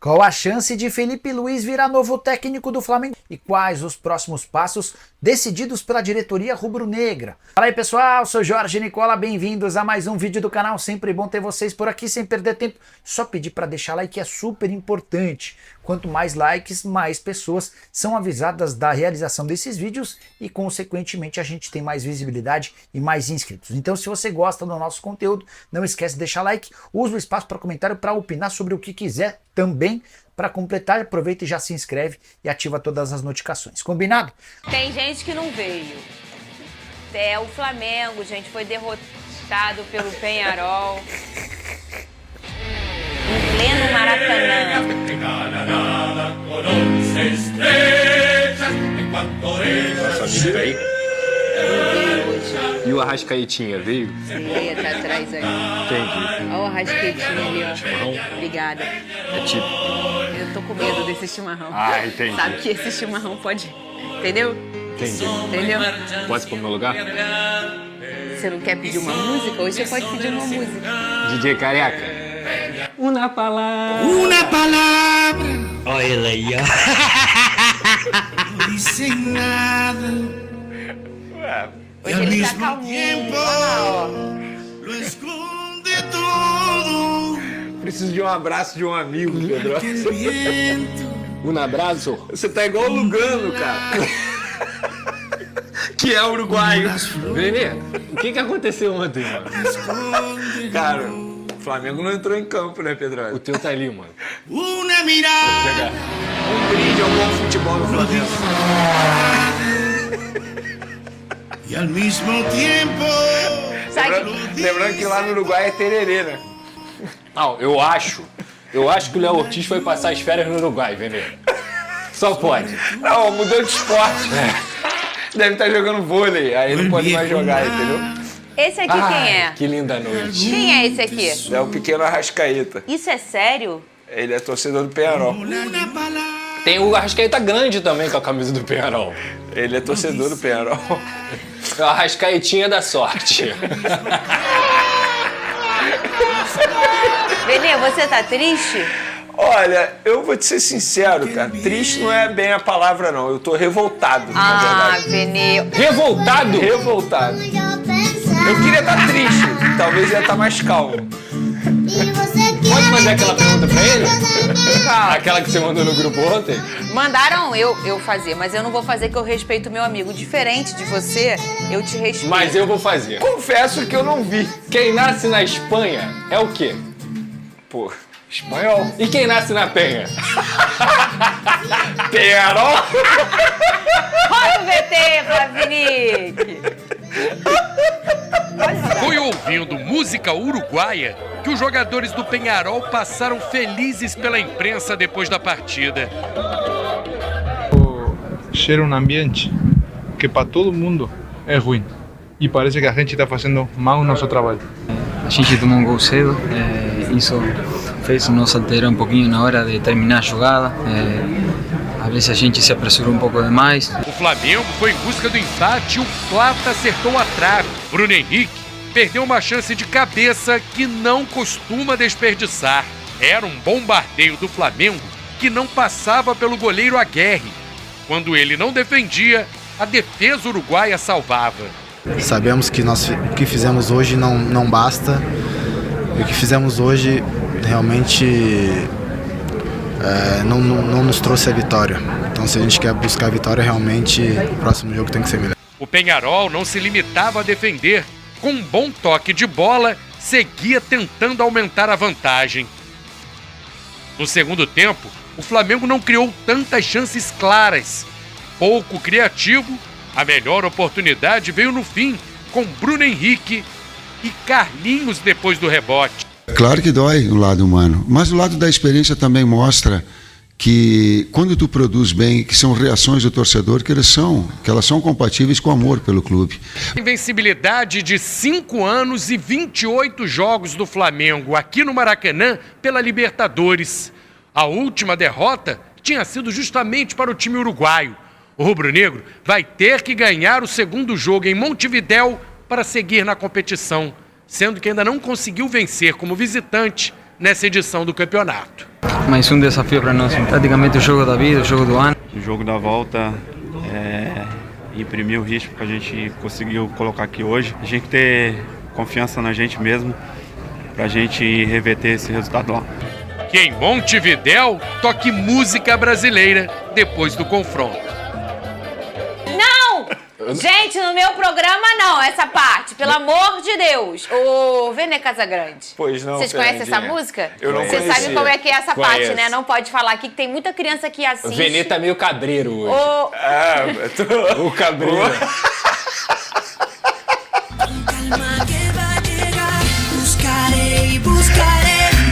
Qual a chance de Felipe Luiz virar novo técnico do Flamengo? E quais os próximos passos decididos pela diretoria rubro-negra? Fala aí pessoal, sou Jorge Nicola, bem-vindos a mais um vídeo do canal. Sempre bom ter vocês por aqui, sem perder tempo. Só pedir para deixar like, é super importante. Quanto mais likes, mais pessoas são avisadas da realização desses vídeos e consequentemente a gente tem mais visibilidade e mais inscritos. Então se você gosta do nosso conteúdo, não esquece de deixar like, usa o espaço para comentário para opinar sobre o que quiser também. Para completar, aproveita e já se inscreve e ativa todas as notificações. Combinado? Tem gente que não veio. O Flamengo, gente, foi derrotado pelo Peñarol. Em pleno Maracanã. Nosso amigo veio. E o Arrascaetinha veio? Ele tá atrás aí. Entendi. Olha o Arrascaetinha ali, ó. Chimarrão? Obrigada. É tipo... Eu tô com medo desse chimarrão. Ah, entendi. Sabe que esse chimarrão pode... Entendeu? Entendi. Entendeu? Pode ir pro meu lugar? Você não quer pedir uma música? Hoje você pode pedir uma música. DJ Careca. Una palavra. Una palabra, Olha ele aí, ó. no dicen nada. Y Hoje al ele tá mismo calminho. tiempo Olha lá, ó. lo esconde todo. Preciso de um abraço de um amigo, Pedro. Que el viento Um abraço? Você tá igual o Lugano, cara. Que é uruguaio. Vene, o que aconteceu ontem, mano? esconde. Cara, o Flamengo não entrou em campo, né, Pedro? O teu tá ali, mano. Una mirada, Um brinde ao bom futebol do Flamengo. y al mismo tiempo Sabe Lembrando que lá no Uruguai é tererê, né? Não, eu acho que o Léo Ortiz foi passar as férias no Uruguai, Vene. Só pode. Não, mudou de esporte. Deve estar jogando vôlei, aí não pode mais jogar, entendeu? esse aqui quem é? Que linda noite. Quem é esse aqui? É o pequeno Arrascaeta. Isso é sério? Ele é torcedor do Peñarol. una palabra. Tem o Arrascaeta grande também com a camisa do Peñarol. Ele é torcedor do Peñarol. É o Arrascaetinha da sorte. Benê, você tá triste? Olha, eu vou te ser sincero, cara. Triste não é bem a palavra, não. Eu tô revoltado, na Ah, verdade. Benê. Revoltado? Revoltado. Eu queria estar triste. Talvez ia estar mais calmo. Pode fazer aquela pergunta pra ele? Aquela que você mandou no grupo ontem? Mandaram eu fazer, mas eu não vou fazer que eu respeito o meu amigo. Diferente de você, eu te respeito. Mas eu vou fazer. Confesso que eu não vi. Quem nasce na Espanha é o quê? Pô, espanhol. E quem nasce na Penha? Peñarol. Roda o VT, Flavinique. Foi ouvindo música uruguaia que os jogadores do Peñarol passaram felizes pela imprensa depois da partida. Gera um ambiente que para todo mundo é ruim. E parece que a gente está fazendo mal o nosso trabalho. A gente tomou um gol cedo, isso fez nos alterar um pouquinho na hora de terminar a jogada. Às vezes a gente se apressurou um pouco demais. O Flamengo foi em busca do empate e o Plata acertou a trave. Bruno Henrique perdeu uma chance de cabeça que não costuma desperdiçar. Era um bombardeio do Flamengo que não passava pelo goleiro Aguerre. Quando ele não defendia, a defesa uruguaia salvava. Sabemos que o que fizemos hoje não basta. O que fizemos hoje realmente não nos trouxe a vitória. Então, se a gente quer buscar a vitória, realmente o próximo jogo tem que ser melhor. O Peñarol não se limitava a defender. Com um bom toque de bola, seguia tentando aumentar a vantagem. No segundo tempo, o Flamengo não criou tantas chances claras. Pouco criativo, a melhor oportunidade veio no fim, com Bruno Henrique e Carlinhos depois do rebote. Claro que dói o lado humano, mas o lado da experiência também mostra que quando tu produz bem, que são reações do torcedor, que elas são compatíveis com o amor pelo clube. Invencibilidade de 5 anos e 28 jogos do Flamengo aqui no Maracanã pela Libertadores. A última derrota tinha sido justamente para o time uruguaio. O rubro-negro vai ter que ganhar o segundo jogo em Montevidéu para seguir na competição, sendo que ainda não conseguiu vencer como visitante nessa edição do campeonato. Mais um desafio para nós, praticamente o jogo da vida, o jogo do ano. O jogo da volta imprimir o ritmo que a gente conseguiu colocar aqui hoje. A gente tem que ter confiança na gente mesmo para a gente reverter esse resultado lá. Que em Montevidéu toque música brasileira depois do confronto. Não! Gente, no meu programa não, essa parte, pelo amor de Deus. Ô, Vene Casagrande. Pois não, Vocês conhecem essa música? Eu não Você conhecia. sabe como é que é essa parte, Conheço. né? Não pode falar aqui que tem muita criança que assiste. O Venê tá meio cabreiro hoje. Ô, O cabreiro.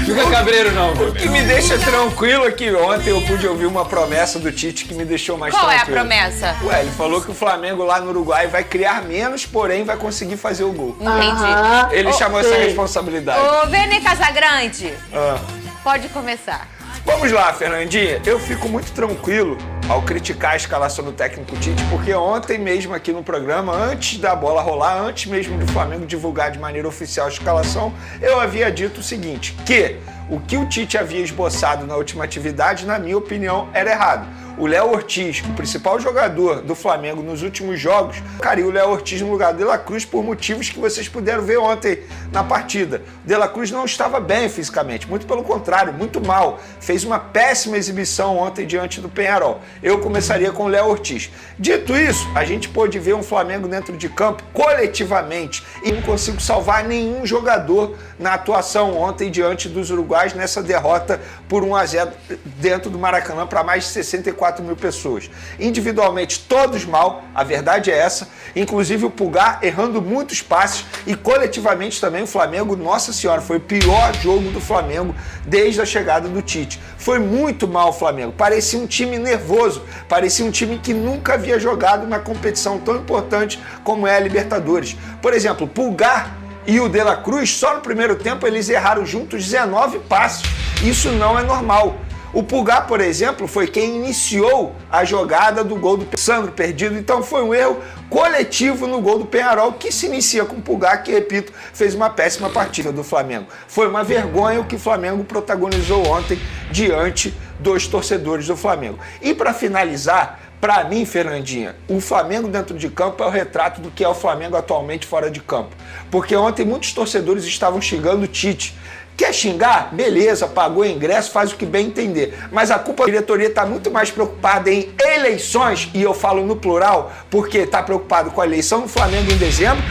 Fica cabreiro não, O que me deixa tranquilo é que ontem eu pude ouvir uma promessa do Tite que me deixou mais qual é a tranquilo. promessa? Ué, ele falou que o Flamengo lá no Uruguai vai criar menos, porém vai conseguir fazer o gol. Entendi. Ele chamou essa responsabilidade. Ô, Vene Casagrande, Ah. pode começar. Vamos lá, Fernandinha. Eu fico muito tranquilo ao criticar a escalação do técnico Tite, porque ontem mesmo aqui no programa, antes da bola rolar, antes mesmo do Flamengo divulgar de maneira oficial a escalação, eu havia dito o seguinte, que o que o Tite havia esboçado na última atividade, na minha opinião, era errado. O Léo Ortiz, o principal jogador do Flamengo nos últimos jogos, caiu o Léo Ortiz no lugar do De La Cruz por motivos que vocês puderam ver ontem na partida. O De La Cruz não estava bem fisicamente, muito pelo contrário, muito mal. Fez uma péssima exibição ontem diante do Peñarol. Eu começaria com o Léo Ortiz. Dito isso, a gente pôde ver um Flamengo dentro de campo coletivamente e não consigo salvar nenhum jogador na atuação ontem diante dos uruguaios nessa derrota por 1-0 dentro do Maracanã para mais de 64 mil pessoas. Individualmente, todos mal, a verdade é essa, inclusive o Pulgar errando muitos passes e coletivamente também o Flamengo, nossa senhora, foi o pior jogo do Flamengo desde a chegada do Tite. Foi muito mal o Flamengo, parecia um time nervoso, parecia um time que nunca havia jogado uma competição tão importante como é a Libertadores. Por exemplo, o Pulgar e o De La Cruz, só no primeiro tempo eles erraram juntos 19 passes. Isso não é normal. O Pulgar, por exemplo, foi quem iniciou a jogada do gol do Sandro perdido, então foi um erro coletivo no gol do Peñarol, que se inicia com o Pulgar, que, repito, fez uma péssima partida do Flamengo. Foi uma vergonha o que o Flamengo protagonizou ontem diante dos torcedores do Flamengo. E para finalizar, para mim, Fernandinha, o Flamengo dentro de campo é o retrato do que é o Flamengo atualmente fora de campo. Porque ontem muitos torcedores estavam xingando o Tite. Quer xingar? Beleza, pagou o ingresso, faz o que bem entender. Mas a culpa da diretoria está muito mais preocupada em eleições, e eu falo no plural, porque está preocupado com a eleição do Flamengo em dezembro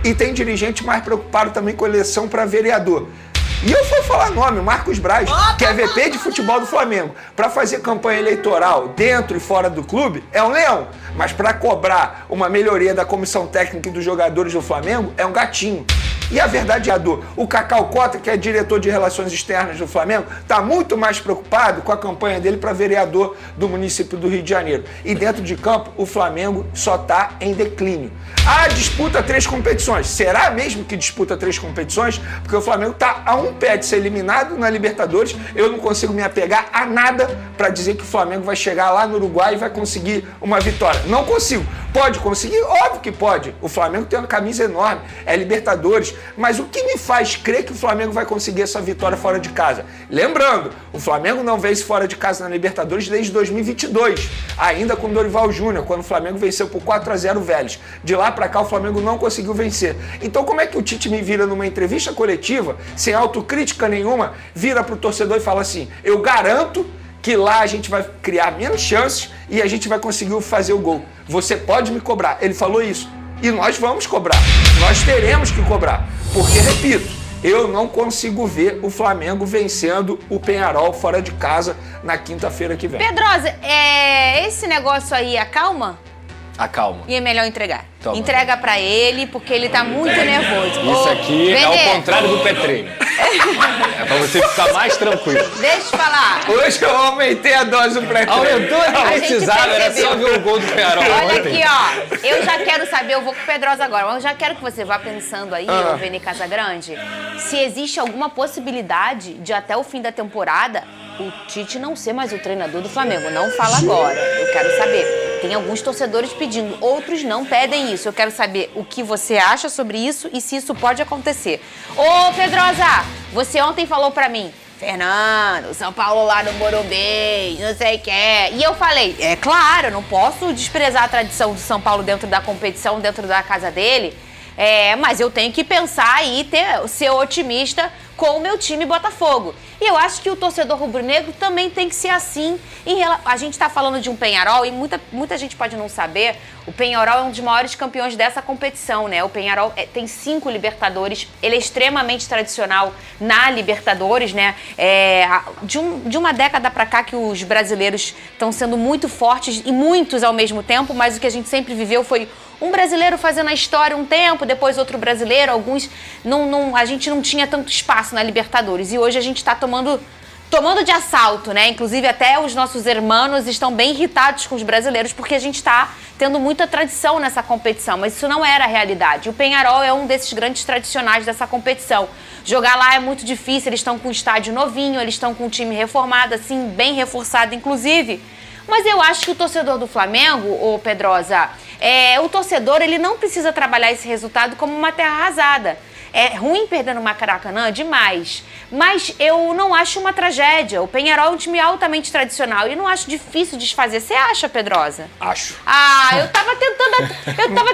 e tem dirigente mais preocupado também com a eleição para vereador. E eu vou falar nome, Marcos Braz, que é VP de futebol do Flamengo. Para fazer campanha eleitoral dentro e fora do clube, é um leão. Mas para cobrar uma melhoria da comissão técnica e dos jogadores do Flamengo, é um gatinho. E a verdade é, o Cacau Cota, que é diretor de relações externas do Flamengo, está muito mais preocupado com a campanha dele para vereador do município do Rio de Janeiro. E dentro de campo, o Flamengo só está em declínio. Ah, disputa 3 competições. Será mesmo que disputa 3 competições? Porque o Flamengo está a um pé de ser eliminado na Libertadores. Eu não consigo me apegar a nada para dizer que o Flamengo vai chegar lá no Uruguai e vai conseguir uma vitória. Não consigo. Pode conseguir? Óbvio que pode. O Flamengo tem uma camisa enorme, é Libertadores. Mas o que me faz crer que o Flamengo vai conseguir essa vitória fora de casa? Lembrando, o Flamengo não vence fora de casa na Libertadores desde 2022, ainda com Dorival Júnior, quando o Flamengo venceu por 4-0 o Vélez. De lá pra cá o Flamengo não conseguiu vencer. Então como é que o Tite me vira numa entrevista coletiva, sem autocrítica nenhuma, vira pro torcedor e fala assim, eu garanto que lá a gente vai criar menos chances e a gente vai conseguir fazer o gol. Você pode me cobrar. Ele falou isso. E nós vamos cobrar. Nós teremos que cobrar. Porque, repito, eu não consigo ver o Flamengo vencendo o Peñarol fora de casa na quinta-feira que vem. Pedrosa, esse negócio aí acalma? Acalma. E é melhor entregar. Toma. Entrega pra ele, porque ele tá muito nervoso. Isso aqui é o contrário do pré-treino. É pra você ficar mais tranquilo. Deixa eu te falar. Hoje eu aumentei a dose do pré-treino. Aumentou? Não precisava, era só ver o gol do Peñarol Olha ontem. aqui, ó. Eu já quero saber, eu vou com o Pedrosa agora, mas eu já quero que você vá pensando aí, ô Vene Casagrande, se existe alguma possibilidade de até o fim da temporada o Tite não ser mais o treinador do Flamengo. Não fala agora, eu quero saber. Tem alguns torcedores pedindo, outros não pedem isso. Eu quero saber o que você acha sobre isso e se isso pode acontecer. Ô, Pedrosa, você ontem falou pra mim, Fernando, São Paulo lá no Morumbi, não sei o que é. E eu falei, é claro, eu não posso desprezar a tradição do São Paulo dentro da competição, dentro da casa dele. Mas eu tenho que pensar e ser otimista com o meu time Botafogo. E eu acho que o torcedor rubro-negro também tem que ser assim. A gente está falando de um Peñarol e muita gente pode não saber, o Peñarol é um dos maiores campeões dessa competição, né? O Peñarol tem 5 Libertadores, ele é extremamente tradicional na Libertadores, né? De uma década para cá que os brasileiros estão sendo muito fortes e muitos ao mesmo tempo, mas o que a gente sempre viveu foi um brasileiro fazendo a história um tempo, depois outro brasileiro, alguns a gente não tinha tanto espaço na Libertadores e hoje a gente está tomando de assalto, né? Inclusive até os nossos irmãos estão bem irritados com os brasileiros porque a gente está tendo muita tradição nessa competição, mas isso não era a realidade. O Peñarol é um desses grandes tradicionais dessa competição. Jogar lá é muito difícil, eles estão com um estádio novinho, eles estão com um time reformado, assim, bem reforçado inclusive. Mas eu acho que o torcedor do Flamengo, ô Pedrosa, o torcedor ele não precisa trabalhar esse resultado como uma terra arrasada. É ruim perder no Maracanã demais, mas eu não acho uma tragédia. O Peñarol é um time altamente tradicional e não acho difícil desfazer. Você acha, Pedrosa? Acho. Eu tava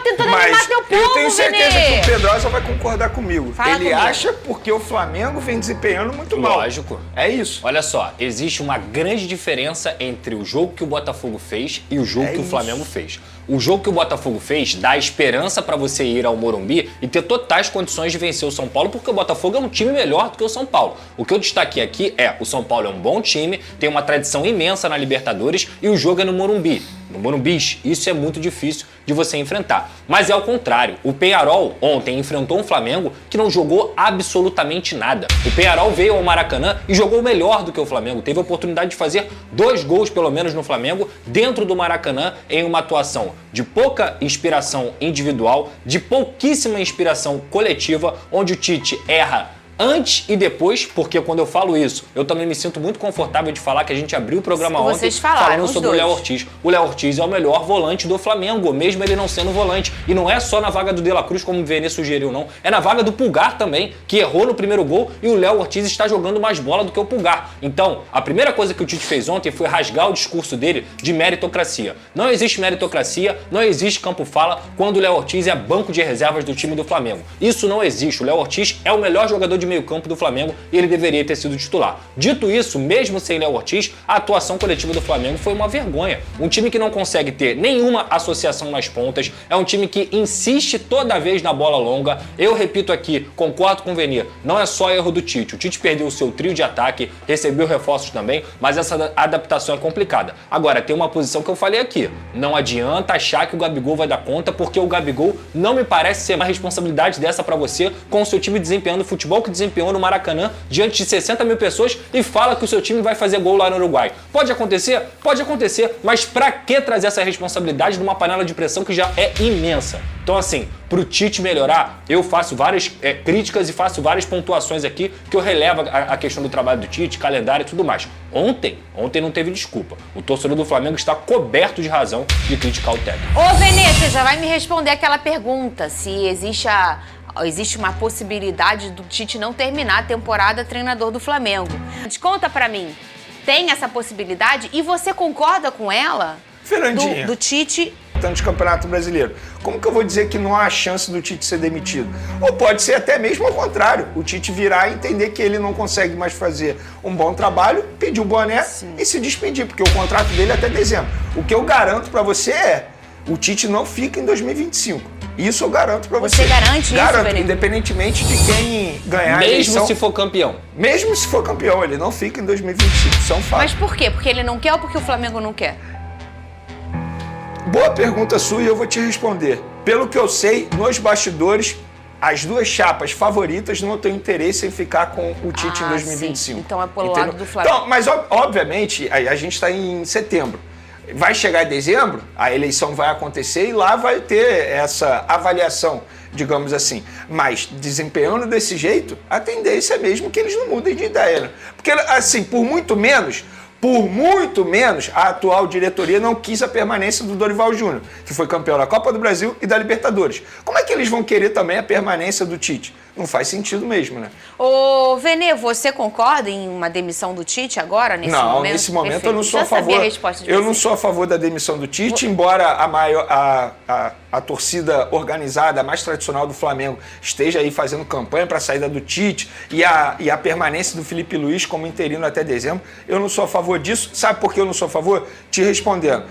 tentando animar teu povo, eu tenho certeza Vene. que o Pedrosa vai concordar comigo. Fala Ele comigo. acha porque o Flamengo vem desempenhando muito mal. Lógico. É isso. Olha só, existe uma grande diferença entre o jogo que o Botafogo fez e o jogo que o Flamengo fez. O jogo que o Botafogo fez dá esperança pra você ir ao Morumbi e ter totais condições de vencer o São Paulo, porque o Botafogo é um time melhor do que o São Paulo. O que eu destaquei aqui o São Paulo é um bom time, tem uma tradição imensa na Libertadores e o jogo é no Morumbi. No Morumbis, isso é muito difícil de você enfrentar. Mas é ao contrário, o Peñarol ontem enfrentou um Flamengo que não jogou absolutamente nada. O Peñarol veio ao Maracanã e jogou melhor do que o Flamengo. Teve a oportunidade de fazer 2 gols, pelo menos, no Flamengo, dentro do Maracanã, em uma atuação de pouca inspiração individual, de pouquíssima inspiração coletiva, onde o Tite erra antes e depois, porque quando eu falo isso, eu também me sinto muito confortável de falar que a gente abriu o programa ontem falando sobre o Léo Ortiz. O Léo Ortiz é o melhor volante do Flamengo, mesmo ele não sendo volante. E não é só na vaga do De La Cruz, como o Vene sugeriu, não. É na vaga do Pulgar também, que errou no primeiro gol e o Léo Ortiz está jogando mais bola do que o Pulgar. Então, a primeira coisa que o Tite fez ontem foi rasgar o discurso dele de meritocracia. Não existe meritocracia, não existe campo-fala quando o Léo Ortiz é banco de reservas do time do Flamengo. Isso não existe. O Léo Ortiz é o melhor jogador de meio-campo do Flamengo e ele deveria ter sido titular. Dito isso, mesmo sem Léo Ortiz, a atuação coletiva do Flamengo foi uma vergonha. Um time que não consegue ter nenhuma associação nas pontas, é um time que insiste toda vez na bola longa. Eu repito aqui, concordo com o Vene, não é só erro do Tite. O Tite perdeu o seu trio de ataque, recebeu reforços também, mas essa adaptação é complicada. Agora, tem uma posição que eu falei aqui. Não adianta achar que o Gabigol vai dar conta, porque o Gabigol não me parece ser uma responsabilidade dessa pra você com o seu time desempenhando o futebol que desempenhou no Maracanã diante de 60 mil pessoas e fala que o seu time vai fazer gol lá no Uruguai. Pode acontecer? Pode acontecer, mas pra que trazer essa responsabilidade numa panela de pressão que já é imensa? Então assim, pro Tite melhorar, eu faço várias críticas e faço várias pontuações aqui que eu relevo a questão do trabalho do Tite, calendário e tudo mais. Ontem não teve desculpa. O torcedor do Flamengo está coberto de razão de criticar o técnico. Ô, Vene, você já vai me responder aquela pergunta, se existe uma possibilidade do Tite não terminar a temporada treinador do Flamengo. Conta pra mim, tem essa possibilidade e você concorda com ela? Fernandinha. Do Tite... de Campeonato Brasileiro. Como que eu vou dizer que não há chance do Tite ser demitido? Ou pode ser até mesmo ao contrário, o Tite virar e entender que ele não consegue mais fazer um bom trabalho, pedir o boné e se despedir, porque o contrato dele é até dezembro. O que eu garanto pra você o Tite não fica em 2025. Isso eu garanto pra você. Você garante isso, Garanto, Benito? independentemente de quem ganhar a eleição. Mesmo se for campeão. Mesmo se for campeão, ele não fica em 2025, isso é um fato. Mas por quê? Porque ele não quer ou porque o Flamengo não quer? Boa pergunta sua e eu vou te responder. Pelo que eu sei, nos bastidores, as duas chapas favoritas não têm interesse em ficar com o Tite em 2025. Sim. Então é pelo lado do Flamengo. Então, mas obviamente, a gente está em setembro. Vai chegar em dezembro, a eleição vai acontecer e lá vai ter essa avaliação, digamos assim. Mas desempenhando desse jeito, a tendência é mesmo que eles não mudem de ideia, né? Porque, assim, por muito menos, Por muito menos, a atual diretoria não quis a permanência do Dorival Júnior, que foi campeão da Copa do Brasil e da Libertadores. Como é que eles vão querer também a permanência do Tite? Não faz sentido mesmo, né? Ô, Vene, você concorda em uma demissão do Tite agora, nesse momento? Não, nesse momento Perfeito. eu não sou a favor. Eu não sou a favor da demissão do Tite, embora a torcida organizada, a mais tradicional do Flamengo, esteja aí fazendo campanha para a saída do Tite e a permanência do Felipe Luiz como interino até dezembro. Eu não sou a favor disso. Sabe por que eu não sou a favor? Te respondendo.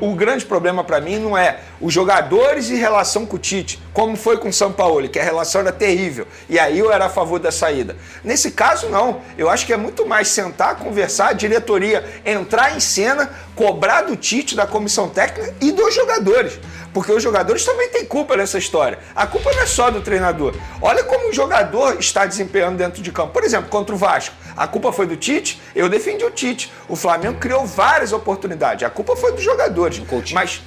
O grande problema para mim não é os jogadores em relação com o Tite, como foi com o Sampaoli, que a relação era terrível. E aí eu era a favor da saída. Nesse caso, não. Eu acho que é muito mais sentar, conversar, a diretoria entrar em cena, cobrar do Tite, da comissão técnica e dos jogadores. Porque os jogadores também têm culpa nessa história. A culpa não é só do treinador. Olha como o jogador está desempenhando dentro de campo. Por exemplo, contra o Vasco, a culpa foi do Tite? Eu defendi o Tite. O Flamengo criou várias oportunidades. A culpa foi dos jogadores. Mas...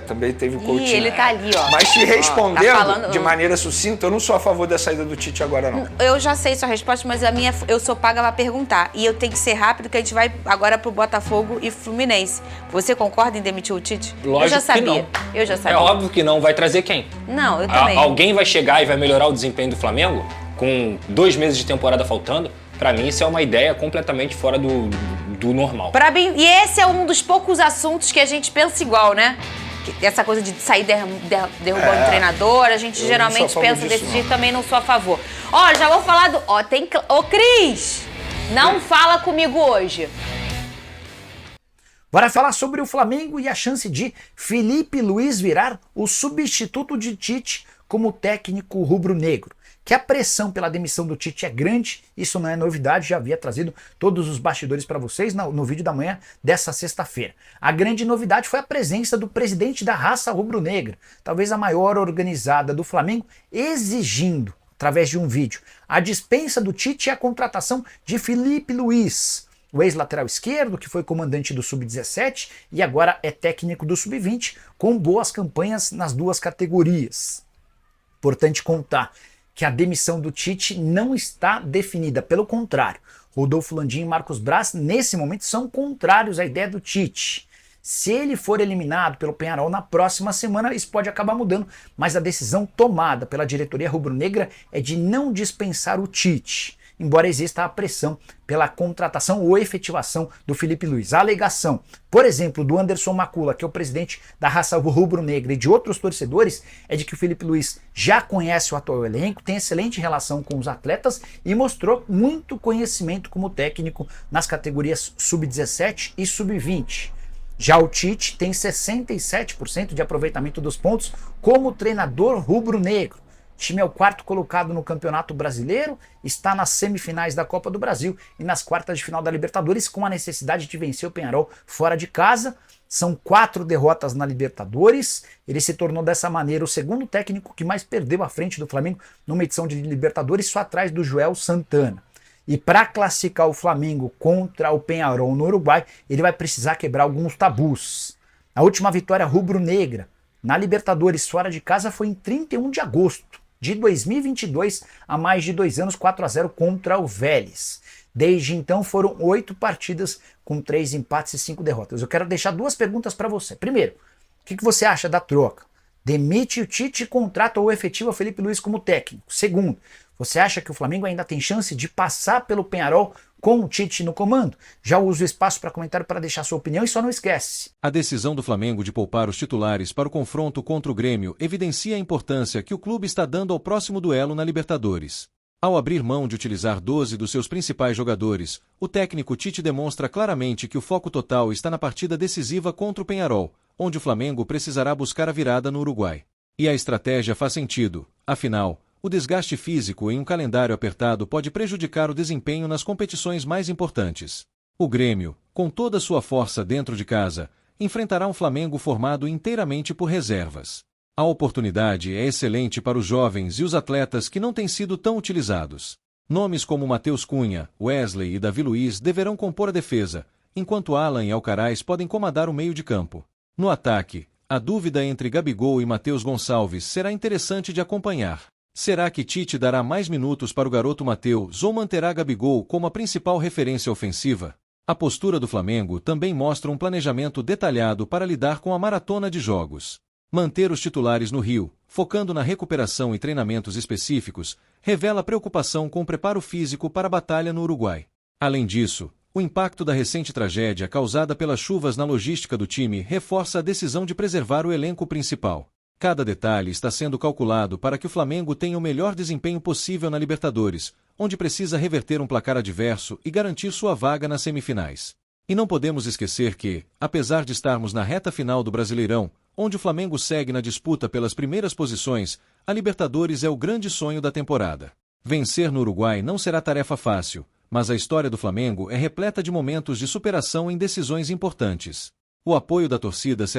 também teve o Coutinho. Ih, ele tá ali, ó. Mas te respondendo tá falando... de maneira sucinta, eu não sou a favor da saída do Tite agora, não. Eu já sei sua resposta, mas eu sou paga pra perguntar. E eu tenho que ser rápido, que a gente vai agora pro Botafogo e Fluminense. Você concorda em demitir o Tite? Lógico eu já sabia. que não. Eu já sabia. É óbvio que não. Vai trazer quem? Não, eu também. Alguém vai chegar e vai melhorar o desempenho do Flamengo? Com 2 meses de temporada faltando? Pra mim, isso é uma ideia completamente fora do normal. E esse é um dos poucos assuntos que a gente pensa igual, né? Essa coisa de sair derrubando o treinador, a gente geralmente pensa desse jeito, também não sou a favor. Ó, já vou falar do... Ô, Cris, não fala comigo hoje. Bora falar sobre o Flamengo e a chance de Felipe Luiz virar o substituto de Tite como técnico rubro-negro. Que a pressão pela demissão do Tite é grande, isso não é novidade, já havia trazido todos os bastidores para vocês no vídeo da manhã dessa sexta-feira. A grande novidade foi a presença do presidente da raça rubro-negra, talvez a maior organizada do Flamengo, exigindo, através de um vídeo, a dispensa do Tite e a contratação de Felipe Luiz, o ex-lateral esquerdo, que foi comandante do Sub-17 e agora é técnico do Sub-20, com boas campanhas nas duas categorias. Importante contar que a demissão do Tite não está definida, pelo contrário. Rodolfo Landim e Marcos Braz, nesse momento, são contrários à ideia do Tite. Se ele for eliminado pelo Peñarol na próxima semana, isso pode acabar mudando, mas a decisão tomada pela diretoria rubro-negra é de não dispensar o Tite, embora exista a pressão pela contratação ou efetivação do Felipe Luiz. A alegação, por exemplo, do Anderson Macula, que é o presidente da raça rubro-negra, e de outros torcedores, é de que o Felipe Luiz já conhece o atual elenco, tem excelente relação com os atletas e mostrou muito conhecimento como técnico nas categorias Sub-17 e Sub-20. Já o Tite tem 67% de aproveitamento dos pontos como treinador rubro-negro. O time é o 4º colocado no Campeonato Brasileiro, está nas semifinais da Copa do Brasil e nas quartas de final da Libertadores, com a necessidade de vencer o Peñarol fora de casa. São 4 derrotas na Libertadores. Ele se tornou dessa maneira o segundo técnico que mais perdeu à frente do Flamengo numa edição de Libertadores, só atrás do Joel Santana. E para classificar o Flamengo contra o Peñarol no Uruguai, ele vai precisar quebrar alguns tabus. A última vitória rubro-negra na Libertadores fora de casa foi em 31 de agosto de 2022, há mais de 2 anos, 4-0 contra o Vélez. Desde então foram 8 partidas com 3 empates e 5 derrotas. Eu quero deixar 2 perguntas para você. Primeiro, o que você acha da troca? Demite o Tite e contrata ou efetiva o Felipe Luiz como técnico. Segundo, você acha que o Flamengo ainda tem chance de passar pelo Peñarol com o Tite no comando? Já uso o espaço para comentário para deixar sua opinião e só não esquece. A decisão do Flamengo de poupar os titulares para o confronto contra o Grêmio evidencia a importância que o clube está dando ao próximo duelo na Libertadores. Ao abrir mão de utilizar 12 dos seus principais jogadores, o técnico Tite demonstra claramente que o foco total está na partida decisiva contra o Peñarol, onde o Flamengo precisará buscar a virada no Uruguai. E a estratégia faz sentido, afinal, o desgaste físico em um calendário apertado pode prejudicar o desempenho nas competições mais importantes. O Grêmio, com toda a sua força dentro de casa, enfrentará um Flamengo formado inteiramente por reservas. A oportunidade é excelente para os jovens e os atletas que não têm sido tão utilizados. Nomes como Matheus Cunha, Wesley e Davi Luiz deverão compor a defesa, enquanto Alan e Alcaraz podem comandar o meio de campo. No ataque, a dúvida entre Gabigol e Matheus Gonçalves será interessante de acompanhar. Será que Tite dará mais minutos para o garoto Matheus ou manterá Gabigol como a principal referência ofensiva? A postura do Flamengo também mostra um planejamento detalhado para lidar com a maratona de jogos. Manter os titulares no Rio, focando na recuperação e treinamentos específicos, revela preocupação com o preparo físico para a batalha no Uruguai. Além disso, o impacto da recente tragédia causada pelas chuvas na logística do time reforça a decisão de preservar o elenco principal. Cada detalhe está sendo calculado para que o Flamengo tenha o melhor desempenho possível na Libertadores, onde precisa reverter um placar adverso e garantir sua vaga nas semifinais. E não podemos esquecer que, apesar de estarmos na reta final do Brasileirão, onde o Flamengo segue na disputa pelas primeiras posições, a Libertadores é o grande sonho da temporada. Vencer no Uruguai não será tarefa fácil, mas a história do Flamengo é repleta de momentos de superação em decisões importantes. O apoio da torcida será